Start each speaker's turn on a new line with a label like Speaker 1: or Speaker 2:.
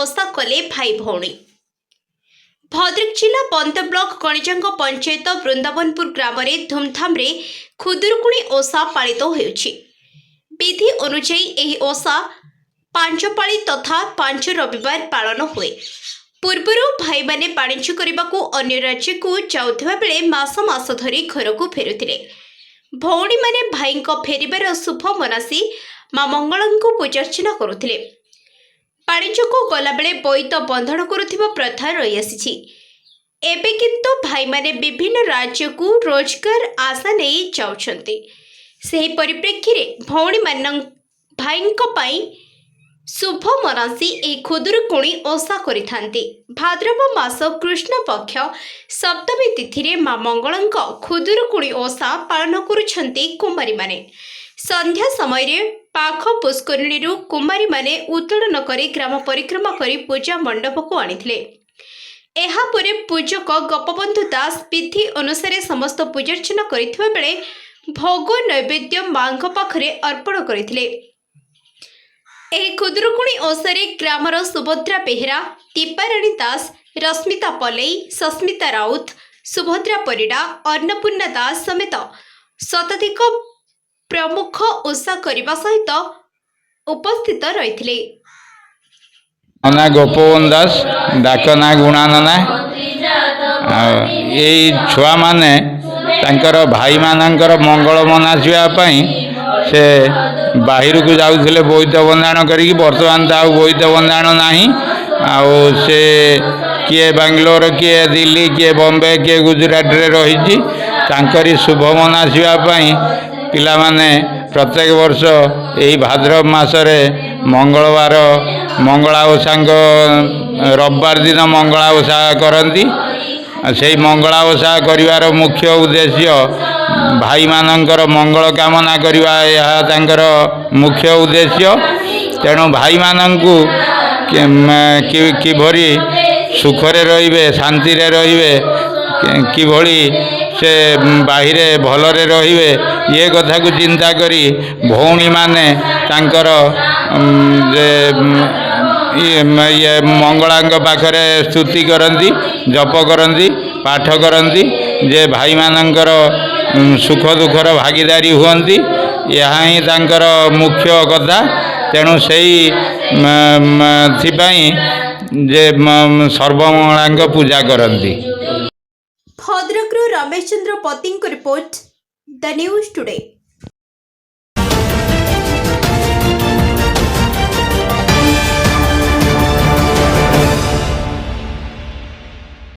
Speaker 1: ओषा कले भाई भौणी। भद्रक जिला बंद ब्लॉक कणिजांग पंचायत वृंदावनपुर ग्राम में धूमधाम रे खुदुरुकुणी ओषा पालित होउछि। विधि अनुसार यह ओषा 5 पाली तथा 5 रविवार पालन हुए। पूर्वर भाई माने वाणिज्य करने को अन्य राज्य को जाउथिबा बेले मास मास धरी घर को फेरुथिले। भौणी माने भाई फेरिबार शुभ मनासी माँ मंगल को पूजार्चना करुथिले। वाणिज्य को गला बेले बोईत बंधन करुथिबा प्रथा रही आसी। एबे किंतु भाई माने विभिन्न राज्य को रोजगार आशा नहीं जाउछन्ते। सेही परिप्रेक्षी रे भौणी मान भाईंको पाई शुभ मनासी ए खुदुरुकुणी ओषा करिथांती। भाद्रव मास कृष्ण पक्ष सप्तमी तिथि रे माँ मंगलंक खुदुरुकुणी ओषा पालन करुछन्ती कुमारी माने। संध्या समय रे पाख पुष्करिणी कुमारी माने उत्तोलन करी ग्राम परिक्रमा करी पूजा मंडप को आनिथिले। एहा परे पूजक गोपबंधु दास विधि अनुसार समस्त पूजार्चना करिथिबा बेले भोग नैवेद्य मांग पाखरे अर्पण करिथिले। एही खुदुरुकुणी ओषारे ग्रामर सुभद्रा बेहेरा, दीपाराणी दास, रश्मिता पलई, सस्मिता राउत, सुभद्रा परिडा, अन्नपूर्णा दास समेत शताधिक प्रमुख ओषा करने सहित उपस्थित रही।
Speaker 2: ना गोपबंधु दास डाकना गुणानना ये छुआ माने तांकर भाई मानकर मंगल मनासीवाई से बाहर को जाऊे बोईत बंधाण करी बर्तमान तो बोईत बंधाण ना से किए बांग्लोर किए दिल्ली किए बॉम्बे किए गुजरात रे रही शुभ मनासीवाई पिला माने प्रत्येक वर्ष यही भाद्रव मासरे मंगलवार मंगला ओषा रविवार दिन मंगला ओषा करती। से मंगला ओषा करिवार मुख्य उद्देश्य भाई मानकर मंगल कामना करवा यह तांकर मुख्य उद्देश्य। तेणु भाई मानंकु किभरी सुखरे रहिबे शांति रे रहिबे किभली से बाहिरे भलरे रहिबे ये कथा को चिंता करी भौणी माने तांकर ये मंगलांग पाखरे स्तुति करती, जप करती, पाठ करती जे भाई मानकर सुख दुखर भागीदारी हुअन्ति। यहाँ ही तांकर मुख्य कथा। तेणु सेई जे सर्वमंगलांग पूजा करती।
Speaker 1: भद्रक रमेश चंद्र पति रिपोर्ट द न्यूज टुडे।